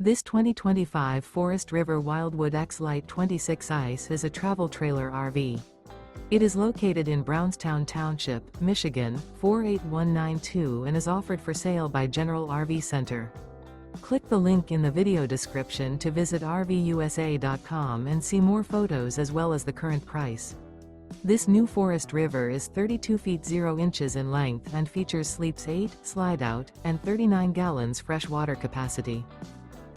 This 2025 Forest River Wildwood X-Lite 26 ICE is a travel trailer RV. It is located in Brownstown Township, Michigan, 48192 and is offered for sale by General RV Center. Click the link in the video description to visit RVUSA.com and see more photos as well as the current price. This new Forest River is 32 feet 0 inches in length and features sleeps 8, Slideout, and 39 gallons fresh water capacity.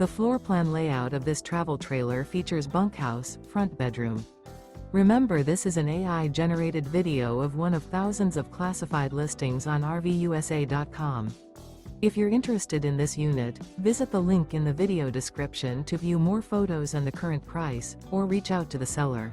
The floor plan layout of this travel trailer features bunkhouse, front bedroom. Remember, this is an AI-generated video of one of thousands of classified listings on RVUSA.com. If you're interested in this unit, visit the link in the video description to view more photos and the current price, or reach out to the seller.